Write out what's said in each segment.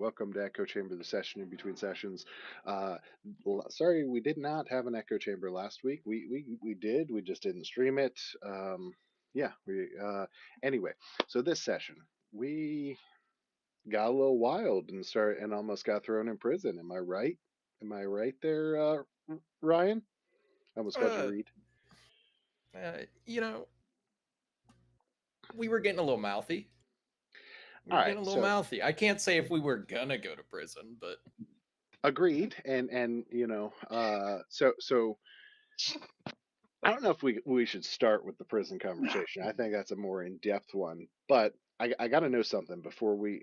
Welcome to Echo Chamber, the session in between sessions. Uh, Sorry, we did not have an Echo Chamber last week. We did. We just didn't stream it. Yeah. We Anyway. So this session we got a little wild and almost got thrown in prison. Am I right? Am I right there, Ryan? I almost called you Uh, Reed. you know, we were getting a little mouthy. We All were right. getting a little So mouthy. I can't say if we were gonna go to prison, but agreed. And so I don't know if we should start with the prison conversation. I think that's a more in-depth one. But I got to know something before we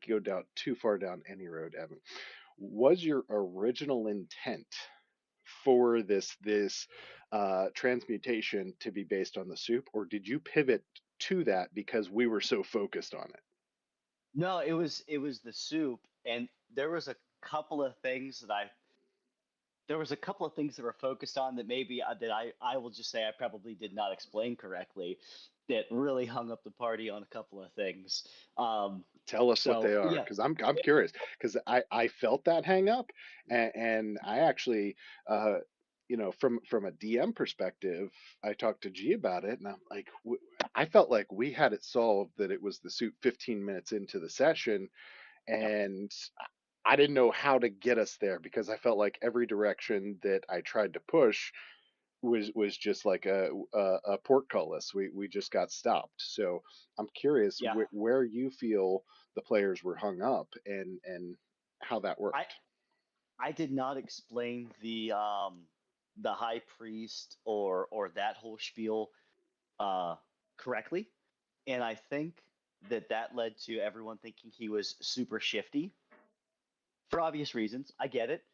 go down too far down any road, Evan. Was your original intent for this transmutation to be based on the soup, or did you pivot to that because we were so focused on it? No, it was the soup, and couple of things that I there was a couple of things that were focused on that maybe that I will just say I probably did not explain correctly that really hung up the party on a couple of things. Um, Tell us what they so are, yeah, because I'm curious. Because I felt that hang up, and I actually, from a DM perspective, I talked to G about it, and I'm like, I felt like we had it solved that it was the suit 15 minutes into the session, yeah, and I didn't know how to get us there because I felt like every direction that I tried to push was just like a portcullis. We just got stopped. So I'm curious yeah. where you feel the players were hung up and how that I worked. I did not explain the high priest or that whole spiel uh correctly, and I think that led to everyone thinking he was super shifty for obvious reasons. I get it,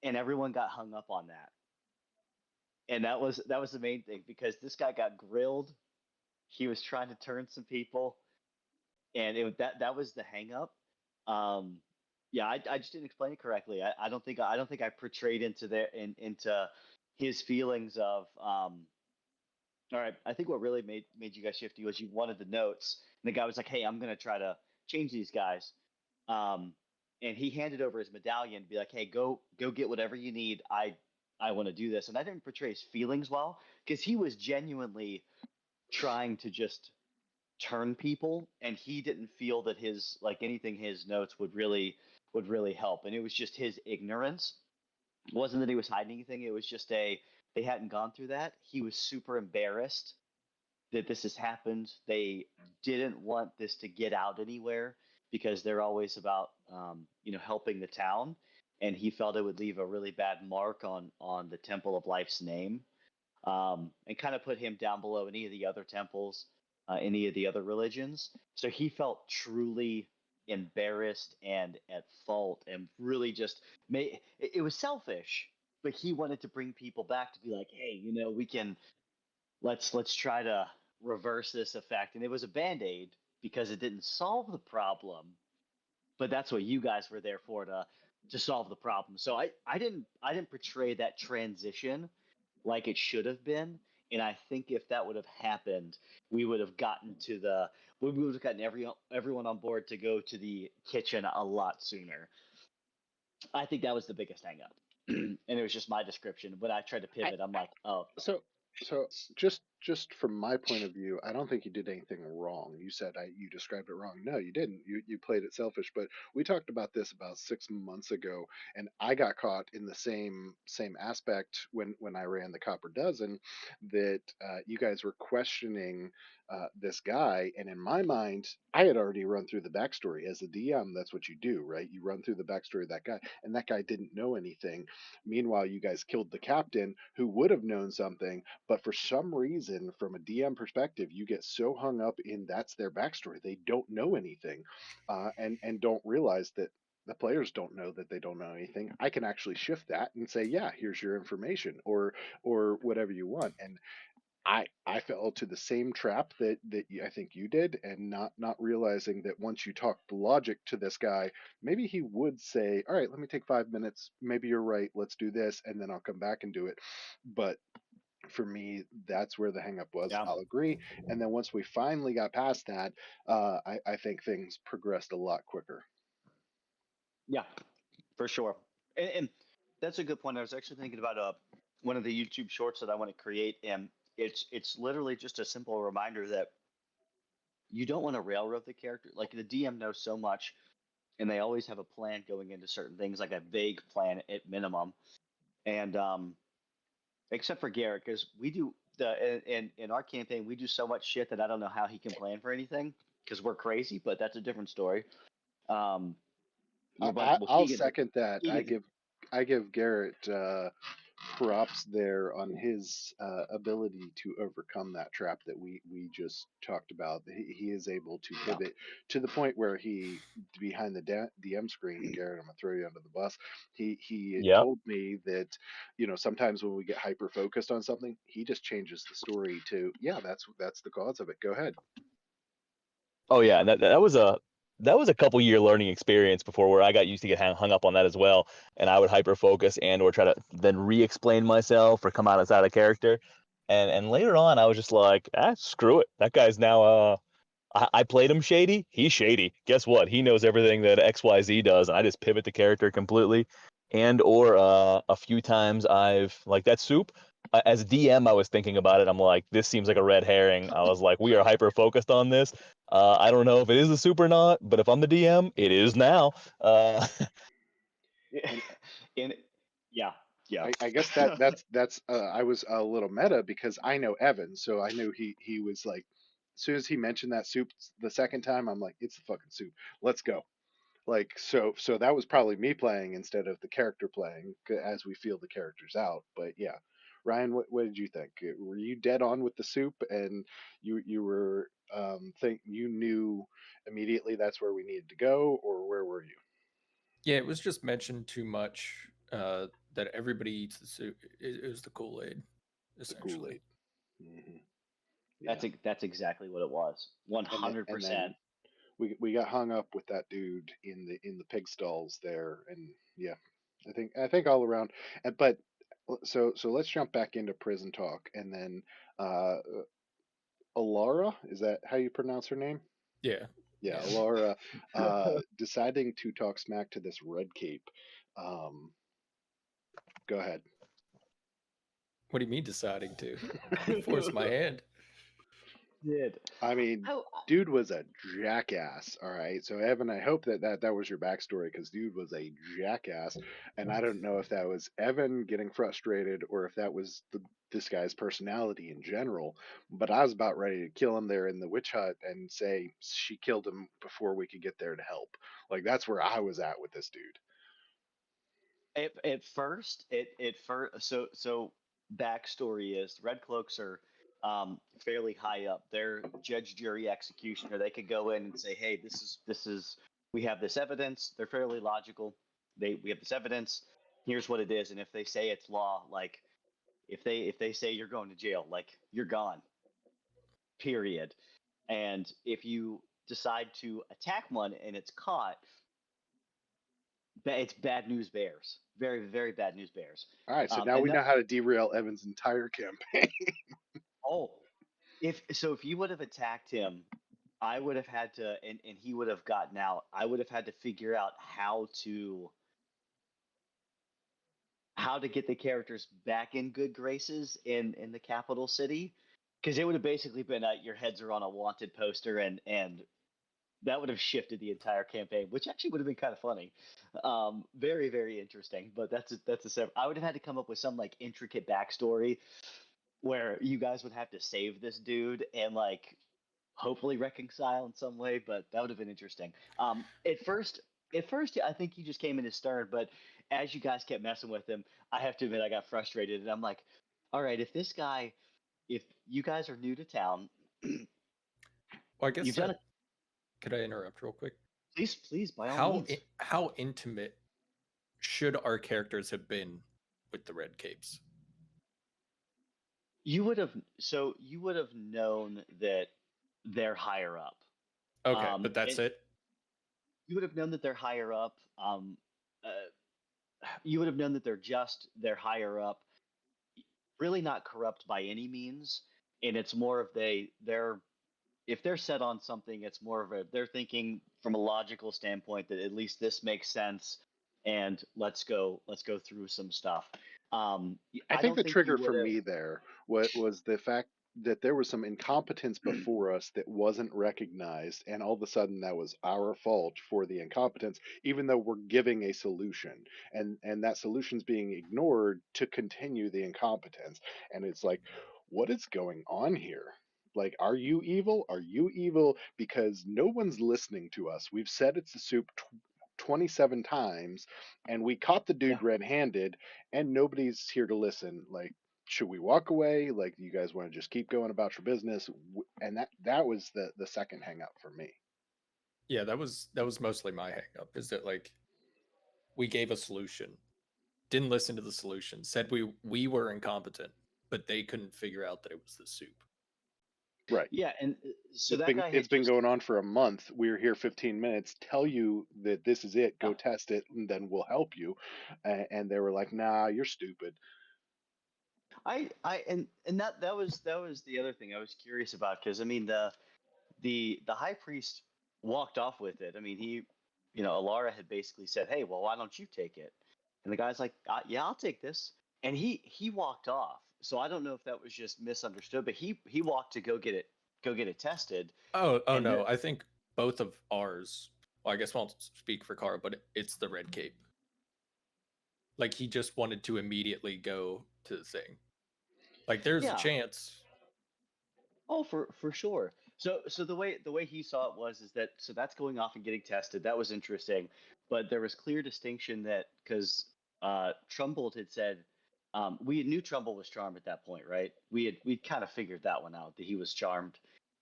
and everyone got hung up on that. And that was the main thing because this guy got grilled. He was trying to turn some people, and that was the hang up. Um, yeah, I just didn't explain it correctly. I don't think I portrayed into his feelings of all right. I think what really made you guys shifty was you wanted the notes, and the guy was like, "Hey, I'm gonna try to change these guys." Um, and he handed over his medallion to be like, "Hey, go get whatever you need. I want to do this." And I didn't portray his feelings well because he was genuinely trying to just turn people, and he didn't feel that his like anything his notes would really help. And it was just his ignorance. It wasn't that he was hiding anything. It was just they hadn't gone through that. He was super embarrassed that this has happened. They didn't want this to get out anywhere because they're always about helping the town, and he felt it would leave a really bad mark on the Temple of Life's name, and kind of put him down below any of the other temples, any of the other religions. So he felt truly embarrassed and at fault, and really just made it was selfish. But he wanted to bring people back to be like, hey, we can let's try to reverse this effect. And it was a band-aid because it didn't solve the problem, but that's what you guys were there for, to solve the problem. So I didn't portray that transition like it should have been. And I think if that would have happened, we would have gotten to the we would have gotten everyone on board to go to the kitchen a lot sooner. I think that was the biggest hang up. And it was just my description. When I tried to I, pivot, I'm like, oh, So, so just from my point of view, I don't think you did anything wrong. You said you described it wrong. No, you didn't. You played it selfish. But we talked about this about 6 months ago, and I got caught in the same aspect when I ran the Copper Dozen, that you guys were questioning this guy, and in my mind, I had already run through the backstory as a DM. That's what you do, right? You run through the backstory of that guy, and that guy didn't know anything. Meanwhile, you guys killed the captain who would have known something, but for some reason, from a DM perspective, you get so hung up in that's their backstory. They don't know anything, and don't realize that the players don't know that they don't know anything. I can actually shift that and say, yeah, here's your information, or whatever you want. And I fell to the same trap I think you did, and not realizing that once you talk logic to this guy, maybe he would say, "All right, let me take 5 minutes. Maybe you're right. Let's do this, and then I'll come back and do it." But for me, that's where the hangup was. yeah. I'll agree. And then once we finally got past that, I think things progressed a lot quicker. for sure. And that's a good point. I was actually thinking about one of the YouTube shorts that I want to create, and it's literally just a simple reminder that you don't want to railroad the character. Like the DM knows so much, and they always have a plan going into certain things, like a vague plan at minimum. And except for Garrett, because we do in our campaign we do so much shit that I don't know how he can plan for anything because we're crazy. But that's a different story. Um, well, I'll second that. Keegan's I give Garrett props there on his ability to overcome that trap that we just talked about. He is able to pivot to the point where he behind the DM screen. Garrett, I'm gonna throw you under the bus. He Yep. told me that sometimes when we get hyper focused on something, he just changes the story to yeah, that's the cause of it. Go ahead. Oh yeah, and that was a couple year learning experience before where I got used to get hung up on that as well, and I would hyper focus and or try to then re-explain myself or come outside of character, and later on I was just like, screw it, that guy's now I played him shady. He's shady. Guess what? He knows everything that XYZ does, and I just pivot the character completely. And or a few times I've like that soup. As DM, I was thinking about it. I'm like, this seems like a red herring. I was like, we are hyper focused on this. I don't know if it is a soup or not, but if I'm the DM, it is now. And in yeah, yeah. I guess that's I was a little meta because I know Evan, so I knew he was like, as soon as he mentioned that soup the second time, I'm like, it's the fucking soup. Let's go. Like so that was probably me playing instead of the character playing as we feel the characters out. But yeah, Ryan, what did you think? Were you dead on with the soup, and you were think you knew immediately that's where we needed to go, or where were you? Yeah, it was just mentioned too much that everybody eats the soup. It was the Kool Aid, The Kool essentially. Aid. Yeah, That's exactly what it was. One hundred and percent. then we got hung up with that dude in the pig stalls there, and yeah, I think all around. But so let's jump back into prison talk, and then uh, Alara, is that how you pronounce her name? Yeah, Yeah, yeah. Alara, deciding to talk smack to this red cape. Um, Go ahead. What do you mean deciding to? I forced my hand. Did. I mean, Oh, dude was a jackass. All right. So Evan, I hope that was your backstory because dude was a jackass, and I don't know if that was Evan getting frustrated or if that was this guy's personality in general. But I was about ready to kill him there in the witch hut and say she killed him before we could get there to help. Like that's where I was at with this dude. at first, it first so backstory is Red Cloaks are fairly high up. They're judge, jury, executioner. They could go in and say, "Hey, this is we have this evidence." They're fairly logical. We have this evidence. Here's what it is, and if they say it's law, like if they say you're going to jail, like you're gone. Period. And if you decide to attack one and it's caught, it's bad news bears. Very, very bad news bears. All right. So now And we that, know how to derail Evan's entire campaign. oh, if you would have attacked him, I would have had to, and he would have gotten out. I would have had to figure out how to get the characters back in good graces in the capital city, because it would have basically been your heads are on a wanted poster, and that would have shifted the entire campaign, which actually would have been kind of funny. Very, very interesting. But that's a separate. I would have had to come up with some like intricate backstory where you guys would have to save this dude and like hopefully reconcile in some way. But that would have been interesting. At first, I think he just came in as stern. But as you guys kept messing with him, I have to admit I got frustrated, and I'm like, all right, if you guys are new to town, Well, I guess you've done it. could I interrupt real quick? Please, by all means. How intimate should our characters have been with the red capes? You would have known that they're higher up. Okay, but that's And it. you would have known that they're higher up. Uh, you would have known that they're higher up, really not corrupt by any means. And it's more of they're if they're set on something, it's more of they're thinking from a logical standpoint that at least this makes sense. and let's go through some stuff. I I think don't the think he trigger would for have. me there was the fact that there was some incompetence before us that wasn't recognized, and all of a sudden that was our fault for the incompetence, even though we're giving a solution, and that solution's being ignored to continue the incompetence. And it's like, what is going on here? Like, are you evil? Are you evil? Because no one's listening to us. We've said it's a soup 27 times, and we caught the Yeah. dude red-handed, and nobody's here to listen. Like, should we walk away? Like, you guys want to just keep going about your business? And that was the second hang up for me. Yeah, that was mostly my hang up. Is that like we gave a solution, didn't listen to the solution, said we were incompetent, but they couldn't figure out that it was the soup. Right. Yeah, and so It's that been guy it's had been just. going on for a month. We're here 15 minutes. Tell you that this is it. Yeah. Go test it, and then we'll help you. And they were like, "Nah, you're stupid." And that was the other thing I was curious about, because I mean the high priest walked off with it. I mean, Alara had basically said, "Hey, well, why don't you take it?" And the guy's like, "Yeah, I'll take this," and he walked off. So I don't know if that was just misunderstood, but he walked to go get it tested, Oh and no, I think both of ours. Well, I guess I won't speak for Carl, but it's the red cape. Like he just wanted to immediately go to the thing. Like there's a yeah. chance. Oh, for sure. So the way he saw it was is that so that's going off and getting tested. That was interesting, but there was clear distinction that because Trumbull had said we knew Trumbull was charmed at that point, right? We kind of figured that one out that he was charmed,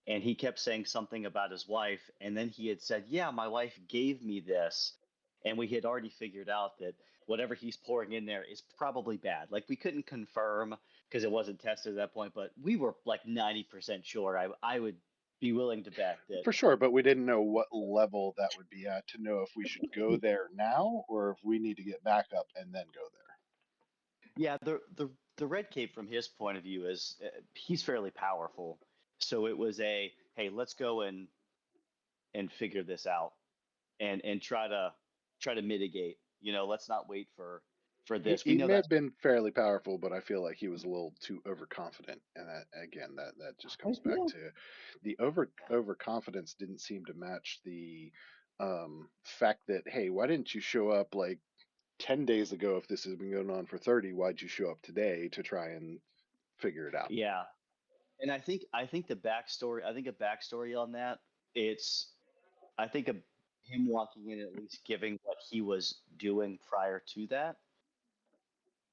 and he kept saying something about his wife, and then he had said, "Yeah, my wife gave me this," and we had already figured out that whatever he's pouring in there is probably bad. Like we couldn't confirm because it wasn't tested at that point, but we were like 90% sure. I would be willing to bet that. For sure, but we didn't know what level that would be at to know if we should go there now or if we need to get back up and then go there. Yeah, the red cape from his point of view is he's fairly powerful. So it was a hey, let's go and figure this out and try to mitigate. Let's not wait for He this. We he know may that's have been fairly powerful, but I feel like he was a little too overconfident, and that again, that just comes back yeah. to the overconfidence didn't seem to match the fact that, hey, why didn't you show up like 10 days ago if this has been going on for 30? Why'd you show up today to try and figure it out? Yeah. And I think the backstory. I think a backstory on that. It's I think him walking in, at least giving what he was doing prior to that,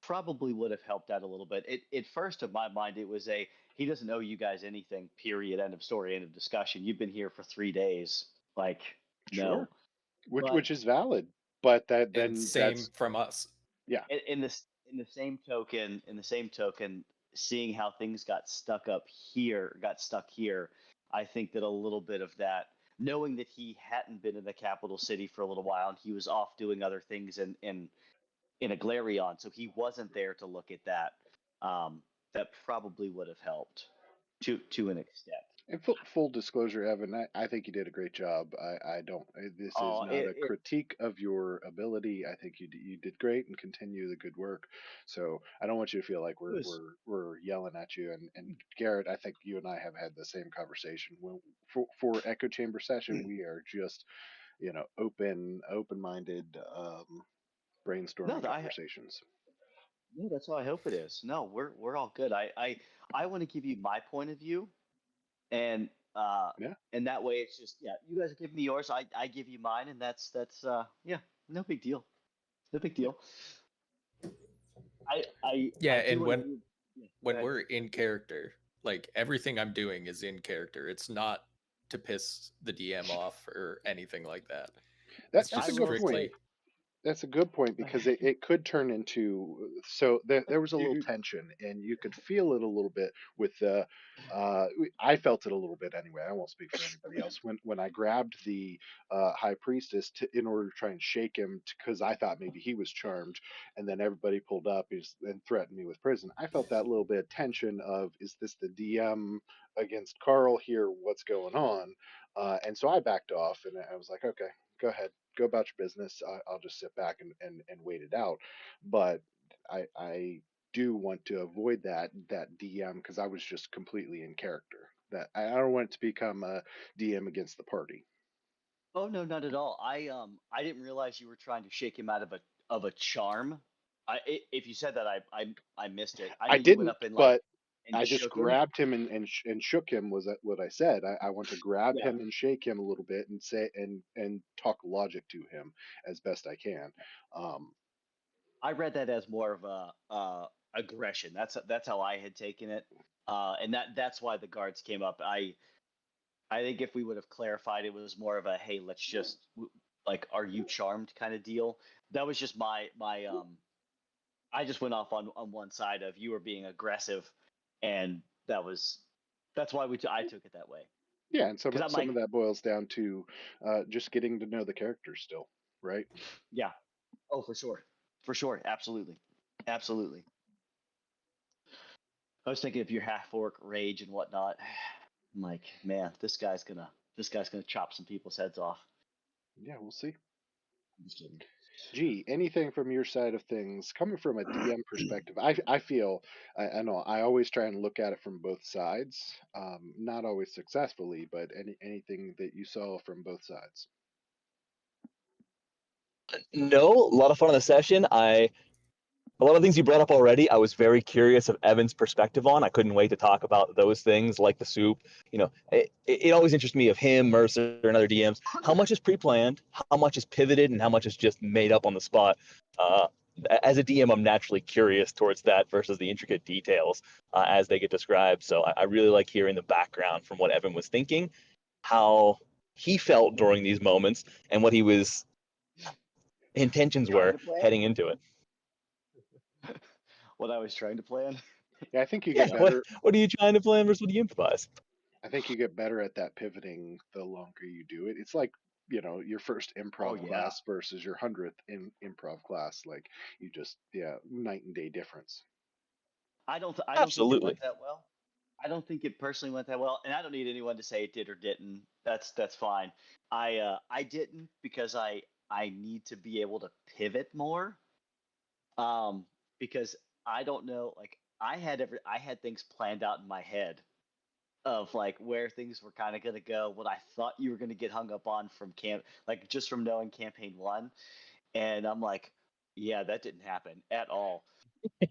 probably would have helped out a little bit. At first, in my mind, it was a he doesn't owe you guys anything. Period. End of story. End of discussion. You've been here for 3 days. Like, no. Sure, which But which is valid, but that And then same that's from us. yeah, in the same token, seeing how things got stuck here, I think that a little bit of that, knowing that he hadn't been in the capital city for a little while and he was off doing other things in Aglarion, so he wasn't there to look at that. That probably would have helped to an extent. and full disclosure, Evan, I think you did a great job. I don't. This is Oh, not it, a it, critique of your ability. I think you did great and continue the good work. So I don't want you to feel like it was we're yelling at you. And Garrett, I think you and I have had the same conversation. For Echo Chamber session, we are just open minded no. brainstorming conversations. No, that's how I hope it is. No, we're all good. I want to give you my point of view, and uh Yeah. and that way it's just, yeah, you guys give me yours, I give you mine, and that's yeah, no big deal. No big Yeah. deal. I Yeah, do and want to give. Yeah, go when ahead. we're in character, like everything I'm doing is in character. It's not to piss the DM off or anything like that. It's That's I a just good will point. say. strictly That's a good point because it could turn into so there was a little tension and you could feel it a little bit with the I felt it a little bit anyway. I won't speak for anybody else when I grabbed the high priestess in order to try and shake him because I thought maybe he was charmed, and then everybody pulled up and threatened me with prison. I felt that little bit of tension of, is this the DM against Carl here? What's going on? And so I backed off and I was like, okay, go ahead, go about your business. I'll just sit back and wait it out. But I do want to avoid that DM because I was just completely in character. That I don't want it to become a DM against the party. Oh no, not at all. I didn't realize you were trying to shake him out of a charm. If you said that, I missed it. I I knew you went didn't, up and like but and I just shook him. grabbed him and shook him. Was that what I said? I want to grab Yeah, him and shake him a little bit and say and talk logic to him as best I can. Um, I read that as more of a aggression. That's how I had taken it, and that's why the guards came up. I think if we would have clarified, it was more of a hey, let's just like, are you charmed kind of deal. That was just my. I just went off on one side of you were being aggressive, and that's why I took it that way yeah, and because I'm some like, of that boils down to just getting to know the characters still, right? yeah, oh for sure, absolutely, absolutely. I was thinking of your half orc rage and whatnot. I'm like, man, this guy's gonna chop some people's heads off. Yeah, we'll see. I'm just kidding. Gee, anything from your side of things coming from a DM perspective? I feel I know I always try and look at it from both sides, not always successfully, but anything that you saw from both sides. No, a lot of fun on the session. A lot of things you brought up already, I was very curious of Evan's perspective on. I couldn't wait to talk about those things like the soup. It always interests me of him, Mercer, and other DMs. How much is pre-planned? How much is pivoted? And how much is just made up on the spot? Uh, as a DM, I'm naturally curious towards that versus the intricate details as they get described. So I really like hearing the background from what Evan was thinking, how he felt during these moments, and what he was intentions Trying were to plan heading into it. what I was trying to plan. Yeah, I think you Yeah, get what better. what are you trying to plan versus what do you improvise? I think you get better at that pivoting the longer you do it. It's like, your first Oh improv yeah, class versus your 100th in improv class. Like you just, yeah, night and day difference. I don't think it went Absolutely. that well. I don't think it personally went that well, and I don't need anyone to say it did or didn't. That's fine. I didn't because I need to be able to pivot more. Um, because I don't know, like I had things planned out in my head of like where things were kind of going to go, what I thought you were going to get hung up on from like just from knowing campaign one, and I'm like, yeah, that didn't happen at all.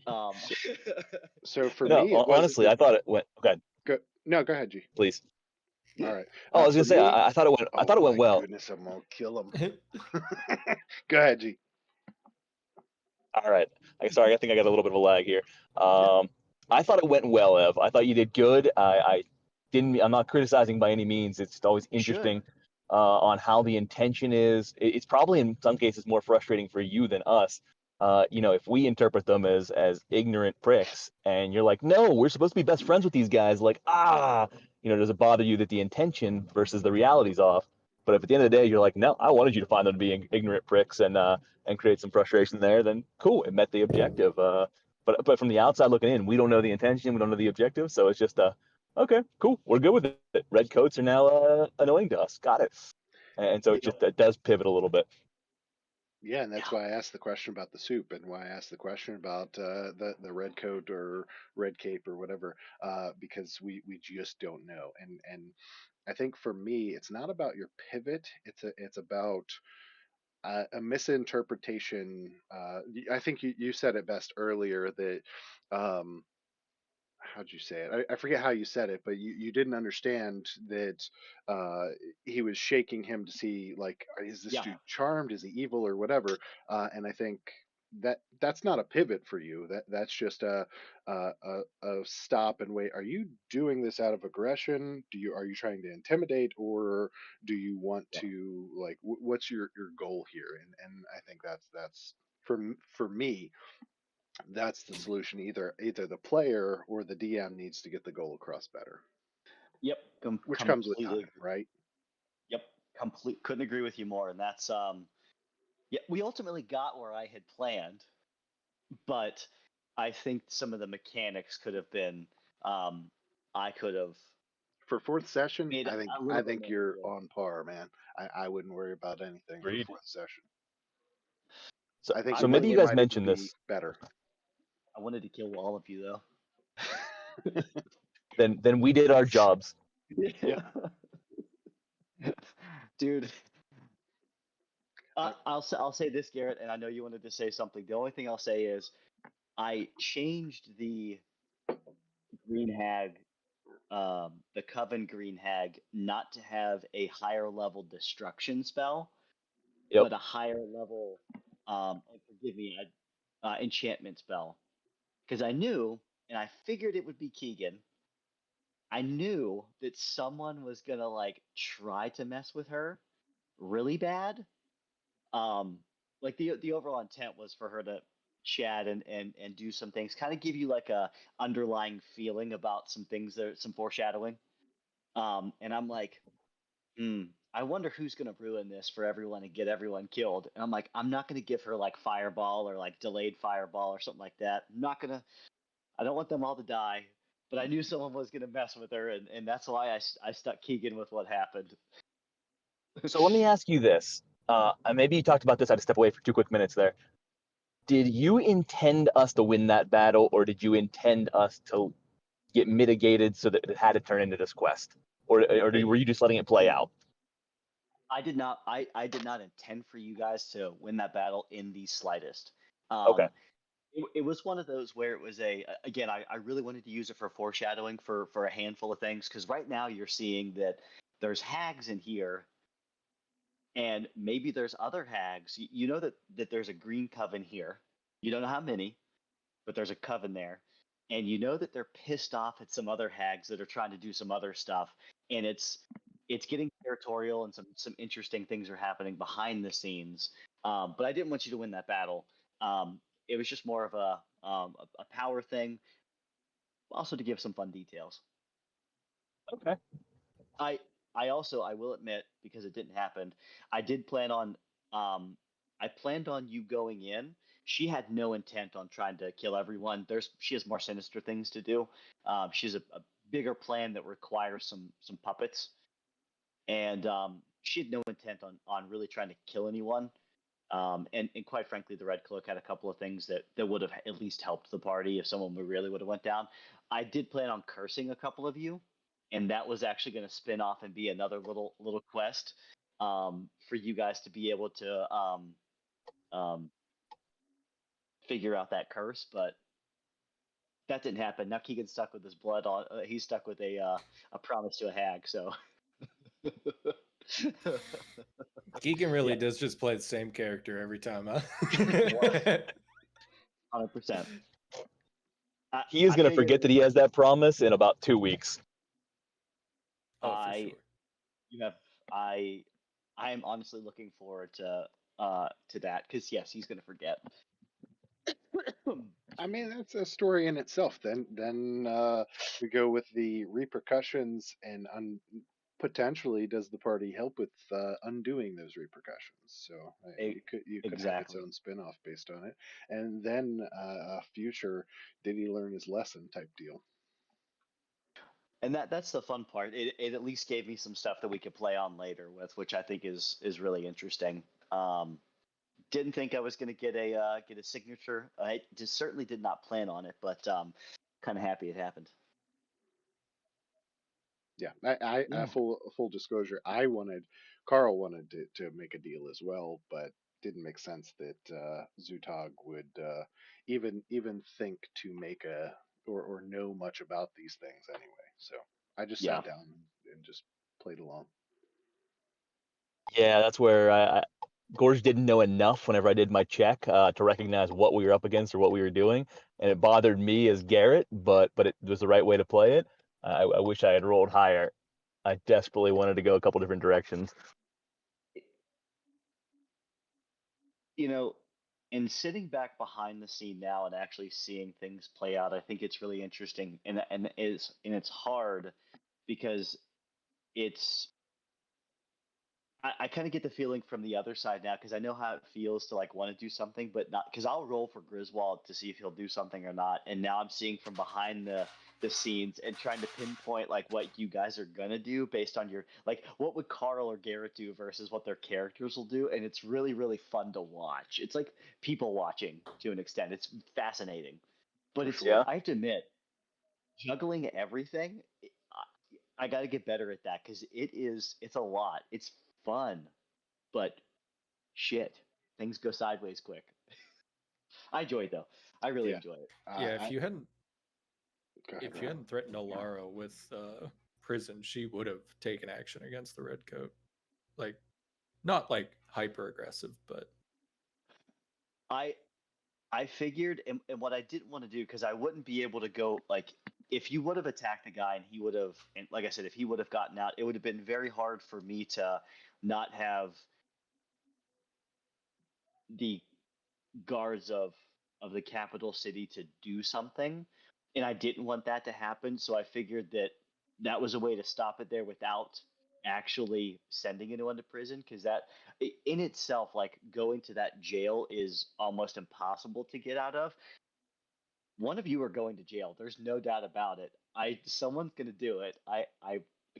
Um, So, so for No, me, it was honestly, I thought it went okay. go. No, go ahead, G. Please. All right. Oh, I was For gonna say, me, I thought it went. I oh thought it went my well. goodness, I'm gonna kill him. Go ahead, G. All right. Sorry, I think I got a little bit of a lag here. Yeah. Um, I thought it went well, Ev. I thought you did good. I didn't. I'm not criticizing by any means. It's always you should. interesting on how the intention is. It's probably in some cases more frustrating for you than us. If we interpret them as ignorant pricks, and you're like, no, we're supposed to be best friends with these guys. Like, does it bother you that the intention versus the reality's off? But if at the end of the day you're like, no, I wanted you to find them to be ignorant pricks and create some frustration there, then cool, it met the objective. But from the outside looking in, we don't know the intention, we don't know the objective, so it's just okay, cool, we're good with it. Red coats are now annoying to us. Got it. And so Y- it does pivot a little bit. Yeah, and that's Yeah. why I asked the question about the soup, and why I asked the question about the red coat or red cape or whatever, because we just don't know. And I think for me, it's not about your pivot. It's about a misinterpretation. I think you said it best earlier that um, how'd you say it? I forget how you said it, but you didn't understand that uh, he was shaking him to see like, is this Yeah. dude charmed? Is he evil or whatever? And I think that's not a pivot for you. That's just a stop and wait. Are you doing this out of aggression? Are you trying to intimidate, or do you want Yeah. to like what's your goal here? And I think that's for me that's the solution. Either the player or the DM needs to get the goal across better, Yep. which comes with Completely time, agree. right? Yep. Couldn't agree with you more. And that's yeah, we ultimately got where I had planned, but I think some of the mechanics could have been um I could have For fourth session, Made I think a little I bit think more you're real. on par, man. I wouldn't worry about anything for Agreed. fourth session. So, I think I so it might maybe really you it guys might wanted even mentioned be this. better. I wanted to kill all of you though. Then we did our jobs. Yeah. Dude, I, I'll say this, Garrett, and I know you wanted to say something. The only thing I'll say is I changed the green hag, the coven green hag, not to have a higher level destruction spell, Yep. but a higher level, and forgive me, enchantment spell. Because I knew, and I figured it would be Keegan. I knew that someone was gonna like try to mess with her really bad. Um, like the overall intent was for her to chat and do some things, kind of give you like a underlying feeling about some things that some foreshadowing. And I'm like, I wonder who's gonna ruin this for everyone and get everyone killed. And I'm like, I'm not gonna give her like fireball or like delayed fireball or something like that. I'm not gonna. I don't want them all to die. But I knew someone was gonna mess with her, and that's why I stuck Keegan with what happened. So let me ask you this. And maybe you talked about this. I had to step away for 2 quick minutes there. Did you intend us to win that battle, or did you intend us to get mitigated so that it had to turn into this quest, or were you just letting it play out? I did not. I did not intend for you guys to win that battle in the slightest. Okay. It was one of those where it was again. I really wanted to use it for foreshadowing for a handful of things because right now you're seeing that there's hags in here, and maybe there's other hags. You know that there's a green coven here. You don't know how many, but there's a coven there, and you know that they're pissed off at some other hags that are trying to do some other stuff, and it's getting territorial, and some interesting things are happening behind the scenes. But I didn't want you to win that battle. It was just more of a power thing, also to give some fun details. Okay. I I also I will admit because it didn't happen. I did plan on um I planned on you going in. She had no intent on trying to kill everyone. She has more sinister things to do. She has a bigger plan that requires some puppets, and she had no intent on really trying to kill anyone. And quite frankly, the Red Cloak had a couple of things that would have at least helped the party if someone really would have went down. I did plan on cursing a couple of you, and that was actually going to spin off and be another little quest for you guys to be able to um, figure out that curse. But that didn't happen. Now Keegan's stuck with his blood on. He's stuck with a promise to a hag. So Keegan really yeah, does just play the same character every time, huh? 100%. He is I going to figure forget that he has that promise in about 2 weeks. Oh, for I sure. you have I I am honestly looking forward to that because yes, he's gonna forget. I mean, that's a story in itself. Then we go with the repercussions and potentially does the party help with undoing those repercussions? So you could have its Exactly. own spin-off based on it, and then a future did he learn his lesson type deal. And that's the fun part. It at least gave me some stuff that we could play on later with, which I think is really interesting. Um, didn't think I was going to get a signature. I just certainly did not plan on it, but kind of happy it happened. Yeah, I Yeah. full disclosure. Carl wanted to make a deal as well, but didn't make sense that Zutog would even think to make a or know much about these things anyway. So I just Yeah. sat down and just played along. Yeah, that's where Gorge didn't know enough whenever I did my check to recognize what we were up against or what we were doing, and it bothered me as Garrett, but it was the right way to play it. I wish I had rolled higher. I desperately wanted to go a couple different directions. You know, in sitting back behind the scene now and actually seeing things play out, I think it's really interesting, and it's hard because it's I kind of get the feeling from the other side now because I know how it feels to like want to do something, but not because I'll roll for Griswold to see if he'll do something or not. And now I'm seeing from behind the scenes and trying to pinpoint like what you guys are gonna do based on your like what would Carl or Garrett do versus what their characters will do, and it's really fun to watch. It's like people watching to an extent. It's fascinating, but For it's sure. Yeah. I have to admit juggling everything. I got to get better at that because it's a lot. It's fun, but shit, things go sideways quick. I enjoy it though. I really Yeah. enjoy it. Yeah, I go ahead, if you Rob. hadn't threatened Alara with prison, she would have taken action against the Redcoat. Like, not like hyper aggressive, but I I figured, and what I didn't want to do because I wouldn't be able to go like if you would have attacked the guy and he would have, and like I said, if he would have gotten out, it would have been very hard for me to not have the guards of the capital city to do something, and I didn't want that to happen. So I figured that that was a way to stop it there without actually sending anyone to prison because that in itself like going to that jail is almost impossible to get out of. One of you are going to jail, there's no doubt about it. I Someone's going to do it. I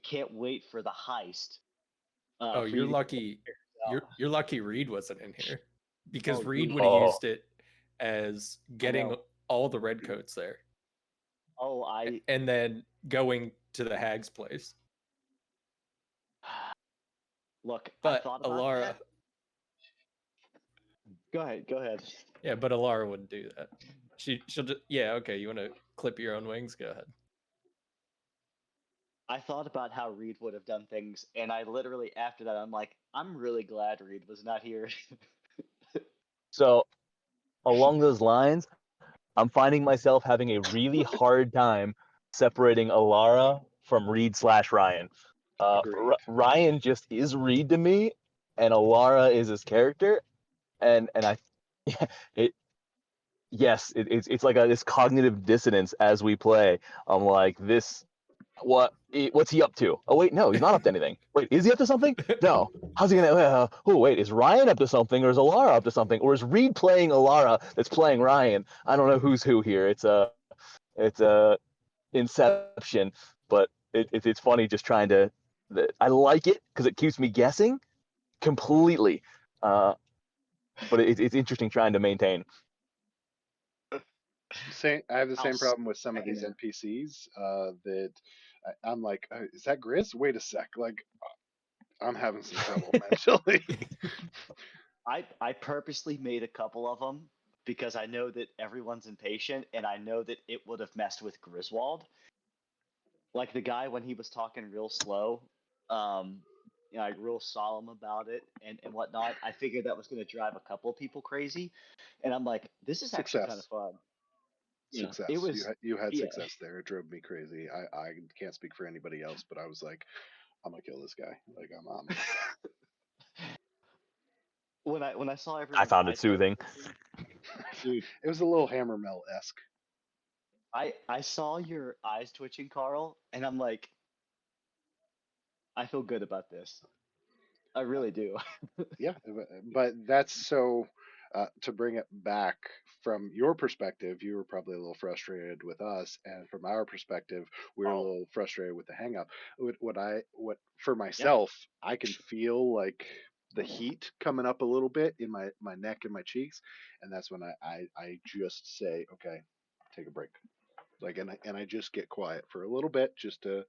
can't wait for the heist oh, for you're you to get lucky. out. You're lucky Reed wasn't in here, because Oh Reed dude, would have Oh, used it as I getting know. all the redcoats there, Oh, I and then going to the hag's place. look, I But thought about Alara, that. Go ahead, go ahead. yeah, but Alara wouldn't do that. She'll just, yeah, okay. You want to clip your own wings? Go ahead. I thought about how Reed would have done things, and I literally after that I'm like, I'm really glad Reed was not here. so along those lines, I'm finding myself having a really hard time separating Alara from Reed/Ryan. Agreed. Ryan just is Reed to me, and Alara is his character, and I, it yes, it's like this cognitive dissonance as we play. I'm like this. What's he up to? Oh wait, no, he's not up to anything. Wait, is he up to something? No. How's he gonna? Oh wait, is Ryan up to something, or is Alara up to something, or is Reed playing Alara that's playing Ryan? I don't know who's who here. It's a Inception, but it's funny just trying to. I like it because it keeps me guessing completely, uh, but it's interesting trying to maintain. Same. I have the I'll same problem with some of second these that. NPCs that I'm like, is that Grizz? Wait a sec. Like, I'm having some trouble mentally. I purposely made a couple of them because I know that everyone's impatient, and I know that it would have messed with Griswold. Like the guy when he was talking real slow, um, like real solemn about it and whatnot. I figured that was going to drive a couple of people crazy, and I'm like, this is actually kind of Success. fun. Yeah, it Success. was. You had Yeah, success there. It drove me crazy. I can't speak for anybody else, but I was like, I'm gonna kill this guy. Like I'm when I saw I everyone's found it eyes start soothing. twitching, dude. It was a little Hammermel esque. I saw your eyes twitching, Carl, and I'm like, I feel good about this. I really do. Yeah, but that's so. To bring it back from your perspective, you were probably a little frustrated with us, and from our perspective, we were a Oh, little frustrated with the hang up. What for yeah. myself, I can feel like the heat coming up a little bit in my neck and my cheeks, and that's when I just say, okay, take a break. Like, and I just get quiet for a little bit just to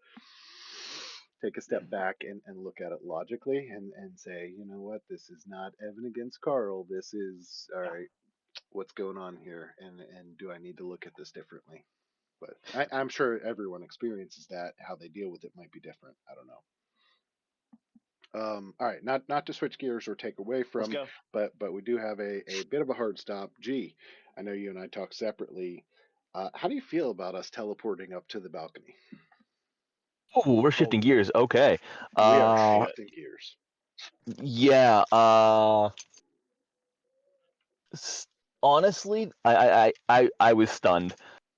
take a step back and look at it logically and say, you know what, this is not Evan against Carl. This is all Yeah. right. What's going on here? And do I need to look at this differently? But I'm sure everyone experiences that. How they deal with it might be different. I don't know. All right, not to switch gears or take away Let's from, go. but we do have a bit of a hard stop. G, I know you and I talked separately. How do you feel about us teleporting up to the balcony? Oh, we're Oh shifting gears. Okay. We are Uh, shit. shifting gears. yeah. S- Honestly, I was stunned.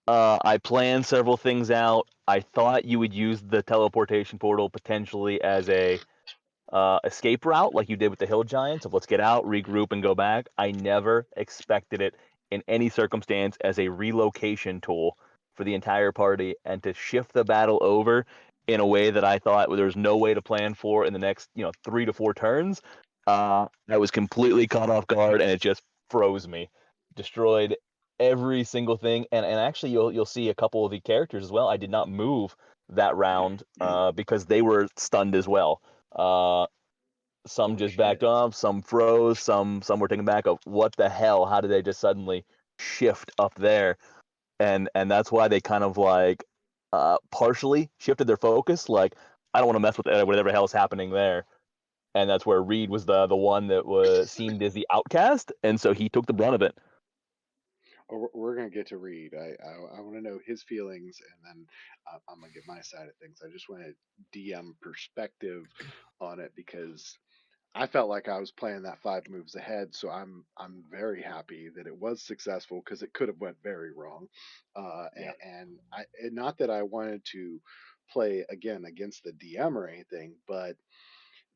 I planned several things out. I thought you would use the teleportation portal potentially as a escape route like you did with the Hill Giants of let's get out, regroup, and go back. I never expected it in any circumstance as a relocation tool for the entire party and to shift the battle over in a way that I thought there was no way to plan for in the next 3 to 4 turns. I was completely caught off guard and it just froze me, destroyed every single thing. And actually, you'll see a couple of the characters as well. I did not move that round because they were stunned as well. Some Holy just backed shit. off, some froze, some were taken back. Of what the hell? How did they just suddenly shift up there? And that's why they kind of like partially shifted their focus. Like I don't want to mess with whatever the hell is happening there. And that's where Reed was the one that was seemed as the outcast, and so he took the brunt of it. Oh, we're gonna get to Reed. I want to know his feelings, and then I'm gonna get my side of things. I just want a DM perspective on it because I felt like I was playing that 5 moves ahead, so I'm very happy that it was successful because it could have went very wrong. Yeah. And not that I wanted to play again against the DM or anything, but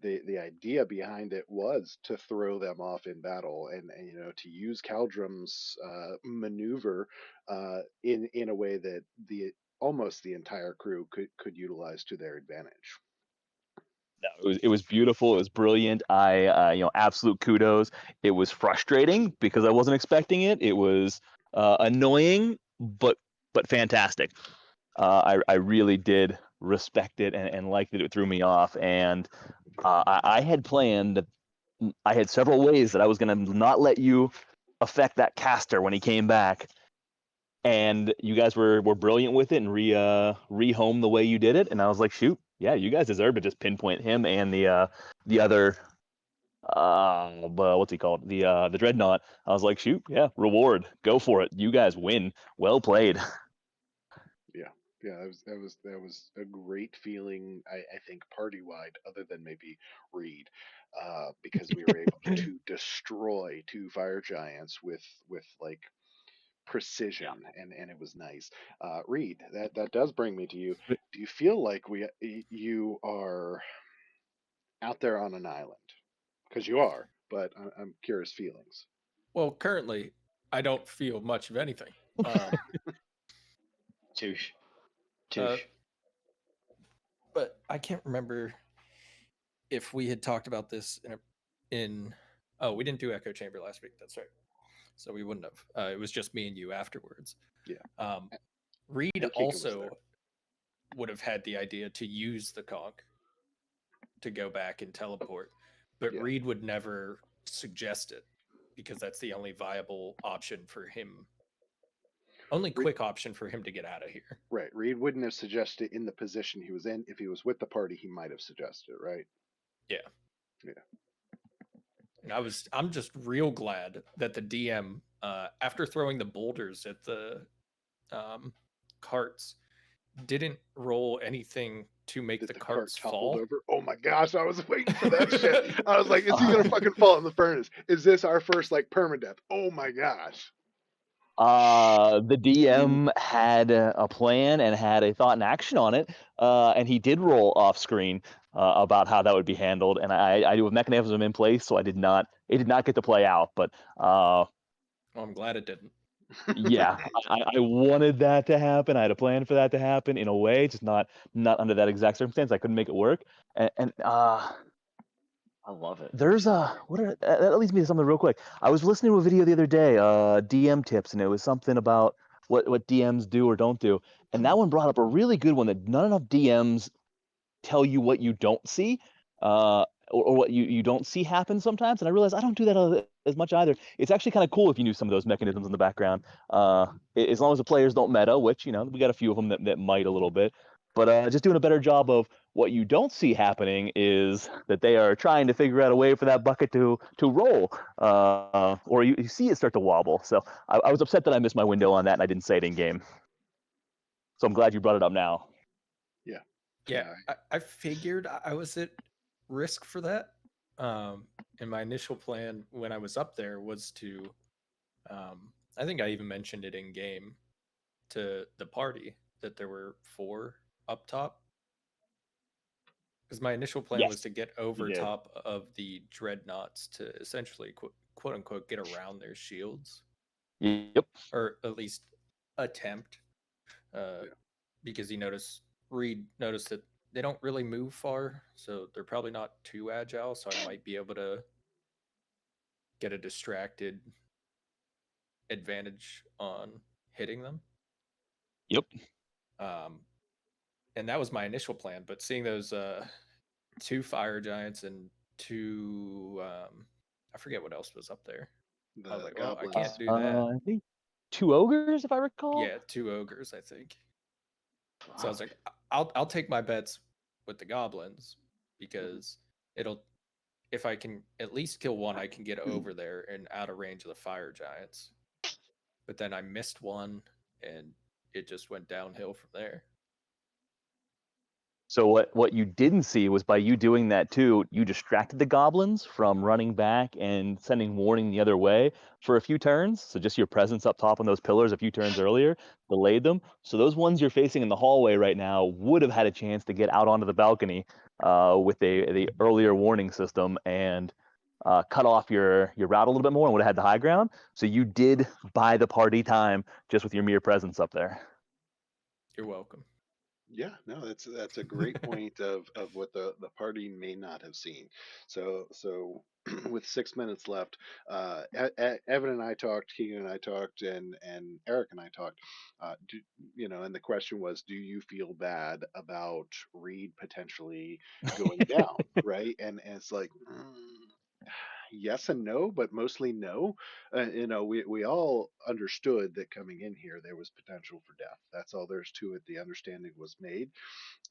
the idea behind it was to throw them off in battle and to use Caldrum's maneuver in a way that the almost the entire crew could utilize to their advantage. No, it was beautiful. It was brilliant. I absolute kudos. It was frustrating because I wasn't expecting it. It was annoying, but fantastic. I really did respect it and like that it threw me off. And I had planned. I had several ways that I was going to not let you affect that caster when he came back. And you guys were brilliant with it and rehome the way you did it. And I was like, shoot, yeah, you guys deserve to just pinpoint him and the other what's he called? The dreadnought. I was like, shoot, yeah, reward, go for it. You guys win. Well played. Yeah, yeah, that was a great feeling. I think party wide, other than maybe Reed, because we were able to destroy 2 fire giants with like Yeah. precision, and it was nice. Reed, that does bring me to you. Do you feel like you are out there on an island? Because you are, but I'm curious feelings. Well, currently, I don't feel much of anything. Um, Touche. uh, Touche. but I can't remember if we had talked about this in. Oh, we didn't do echo chamber last week. That's right. So we wouldn't have. It was just me and you afterwards. Yeah, Um, Reed and Kika was there. also would have had the idea to use the conch to go back and teleport, but Yeah, Reed would never suggest it because that's the only viable option for him. Only Re- quick option for him to get out of here. right. Reed wouldn't have suggested in the position he was in. If he was with the party, he might have suggested it, right? Yeah. Yeah. And I'm just real glad that the DM, after throwing the boulders at the um, carts, didn't roll anything to make That the the cart carts toppled fall. over. Oh my gosh, I was waiting for that shit. I was like, is he gonna fucking fall in the furnace? Is this our first like permadeath? Oh my gosh. The DM had a plan and had a thought and action on it, and he did roll off screen about how that would be handled. And I do have mechanism in place, so it did not get to play out. But Well, I'm glad it didn't. yeah, I wanted that to happen. I had a plan for that to happen in a way, just not under that exact circumstance. I couldn't make it work. And I love it. there's that leads me to something real quick. I was listening to a video the other day, DM tips, and it was something about what DMs do or don't do. And that one brought up a really good one that not enough DMs tell you what you don't see, or what you don't see happen sometimes. And I realize I don't do that as much either. It's actually kind of cool if you knew some of those mechanisms in the background. As long as the players don't meta, which we got a few of them that might a little bit. But just doing a better job of what you don't see happening is that they are trying to figure out a way for that bucket to roll, or you see it start to wobble. So I was upset that I missed my window on that and I didn't say it in game. So I'm glad you brought it up now. Yeah. Yeah, Yeah. I figured I was at risk for that. And my initial plan when I was up there was to, I think I even mentioned it in game to the party that there were 4 up top. Because my initial plan was Yes, to get You over did. top of the dreadnoughts to essentially quote unquote get around their shields, yep, or at least attempt. Uh, Yeah. because Reed noticed that they don't really move far, so they're probably not too agile. So I might be able to get a distracted advantage on hitting them. yep. Um, and that was my initial plan. But seeing those two fire giants and two, I forget what else was up there. I was The like, well, I can't goblins. do that. I think two ogres, if I recall. Yeah, two ogres, I think. So I was Fuck. like, I'll take my bets with the goblins Mhm. because it'll if I can at least kill one, I can get over there and out of range of the fire giants. But then I missed one, and it just went downhill from there. So what you didn't see was by you doing that too, you distracted the goblins from running back and sending warning the other way for a few turns. So just your presence up top on those pillars a few turns earlier delayed them. So those ones you're facing in the hallway right now would have had a chance to get out onto the balcony with the earlier warning system and cut off your route a little bit more and would have had the high ground. So you did buy the party time just with your mere presence up there. You're welcome. Yeah, no, that's a great point of what the party may not have seen. So with 6 minutes left, Evan and I talked, Keegan and I talked, and Eric and I talked. And the question was, do you feel bad about Reed potentially going down, right? And it's like. Yes and no, but mostly no. We all understood that coming in here there was potential for death. That's all there's to it. The understanding was made,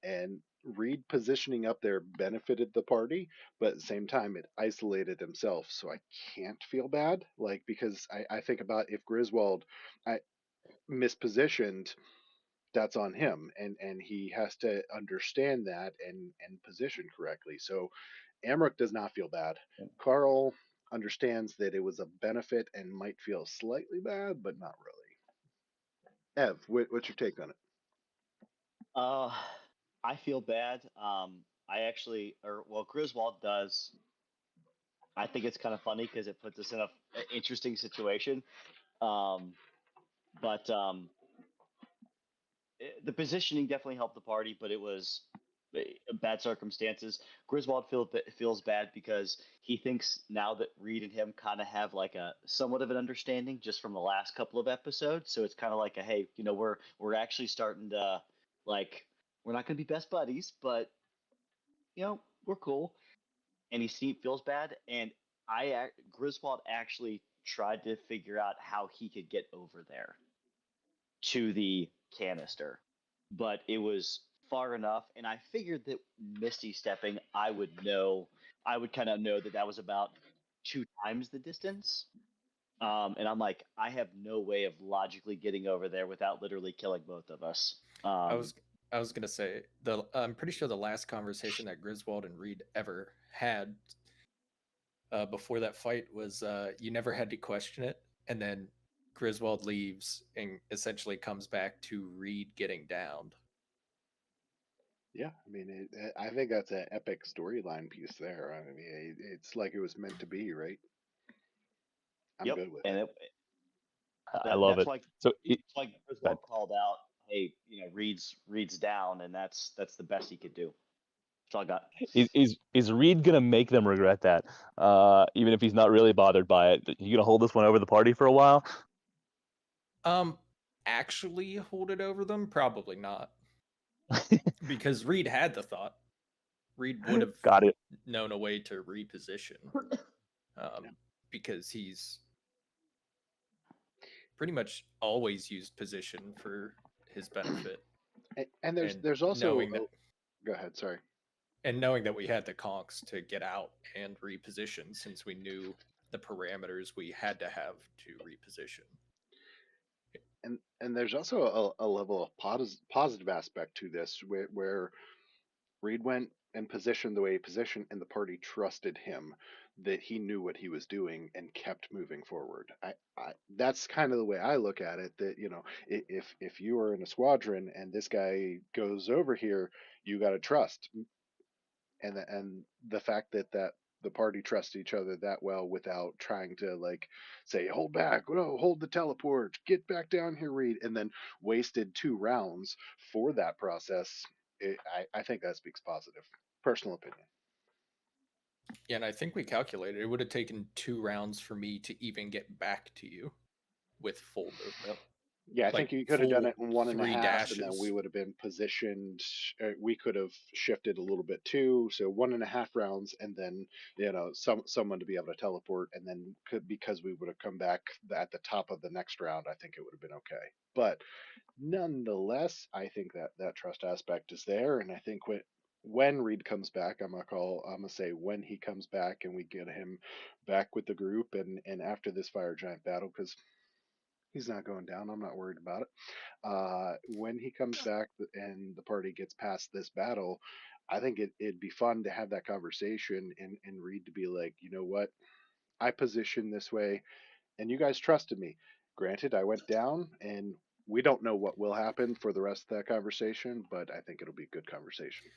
and Reed positioning up there benefited the party, but at the same time it isolated himself. So I can't feel bad, like because I think about if Griswold I mispositioned, that's on him, and he has to understand that and position correctly. So Amric does not feel bad. Carl understands that it was a benefit and might feel slightly bad, but not really. Ev, what's your take on it? Uh, I feel bad. I actually, or well, Griswold does. I think it's kind of funny because it puts us in a interesting situation. Um, but the positioning definitely helped the party, but it was bad circumstances. Griswold feels bad because he thinks now that Reed and him kind of have like a somewhat of an understanding just from the last couple of episodes. So it's kind of like a hey, we're actually starting to like we're not going to be best buddies, but we're cool. And feels bad, and Griswold actually tried to figure out how he could get over there to the canister, but it was far enough, and I figured that Misty stepping, I would kind of know that that was about 2 times the distance. And I'm like, I have no way of logically getting over there without literally killing both of us. I was I was gonna say I'm pretty sure the last conversation that Griswold and Reed ever had before that fight was you never had to question it, and then Griswold leaves and essentially comes back to Reed getting downed. Yeah, I mean, I think that's an epic storyline piece there. I mean, it's like it was meant to be, right? I'm Yep, good with and it. I love that's it. why So Griswold called out, "Hey, Reed's down," and that's the best he could do. That's all I got. is Reed gonna make them regret that? Even if he's not really bothered by it, you gonna hold this one over the party for a while? Um, actually hold it over them? Probably not, because Reed had the thought. Reed would have Got it. known a way to reposition, Yeah. because he's pretty much always used position for his benefit, And there's and there's also knowing that go ahead, sorry. we had the conks to get out and reposition, since we knew the parameters we had to have to reposition. And there's also a level of positive aspect to this where Reed went and positioned the way he positioned, and the party trusted him that he knew what he was doing and kept moving forward. That's kind of the way I look at it. That if you are in a squadron and this guy goes over here, you got to trust. and the fact that the party trusts each other that well without trying to like say hold back, no, hold the teleport, get back down here, Reed, and then wasted 2 rounds for that process. I think that speaks positive. Personal opinion. Yeah, and I think we calculated it would have taken 2 rounds for me to even get back to you with full movement, Yeah, I like think you could have done full it in one and a three half, and then we dashes. would have been positioned. We could have shifted a little bit too, so 1.5 rounds, and then someone to be able to teleport, and then because we would have come back at the top of the next round, I think it would have been okay. But nonetheless, I think that trust aspect is there, and I think when Reed comes back, I'm gonna say when he comes back and we get him back with the group, and after this fire giant battle, because he's not going down. I'm not worried about it. When he comes back and the party gets past this battle, I think it'd be fun to have that conversation and Reed to be like, you know what? I positioned this way and you guys trusted me. Granted, I went down and we don't know what will happen for the rest of that conversation, but I think it'll be a good conversation.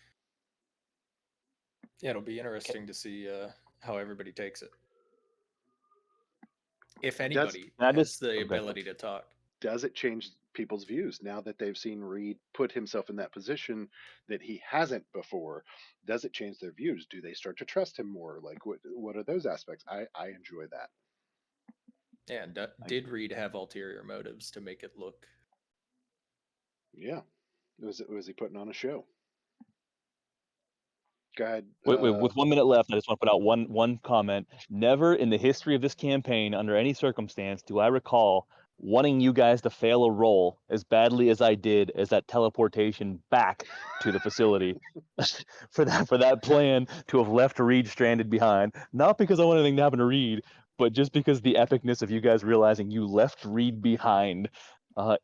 Yeah, it'll be Okay. interesting to see how everybody takes it. If Does anybody And I just has the okay. ability to talk. does it change people's views now that they've seen Reed put himself in that position that he hasn't before? Does it change their views? Do they start to trust him more? Like what are those aspects? I enjoy that. Yeah, and did Reed have ulterior motives to make it look? Yeah, was he putting on a show? Go ahead. With 1 minute left, I just want to put out one comment. Never in the history of this campaign, under any circumstance, do I recall wanting you guys to fail a roll as badly as I did as that teleportation back to the facility for that plan to have left Reed stranded behind. Not because I want anything to happen to Reed, but just because the epicness of you guys realizing you left Reed behind uh,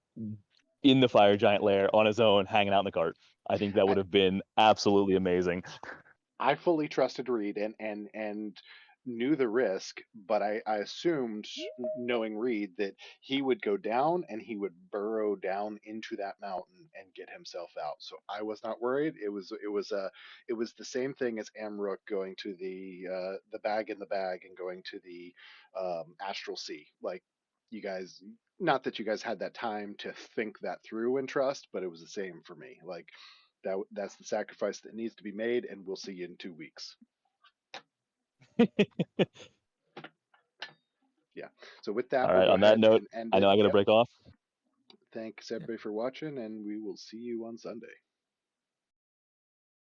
in the fire giant lair on his own, hanging out in the cart. I think that I, would have been absolutely amazing. I fully trusted Reed and knew the risk, but I assumed, knowing Reed, that he would go down and he would burrow down into that mountain and get himself out. So I was not worried. It was the same thing as Amrook going to the bag in the bag and going to the astral sea. Like you guys, not that you guys had that time to think that through and trust, but it was the same for me. Like that's the sacrifice that needs to be made, and we'll see you in 2 weeks. Yeah. So with that, All we'll right. go On that ahead note, and end I it. know I got to Yep. break off. Thanks everybody for watching, and we will see you on Sunday.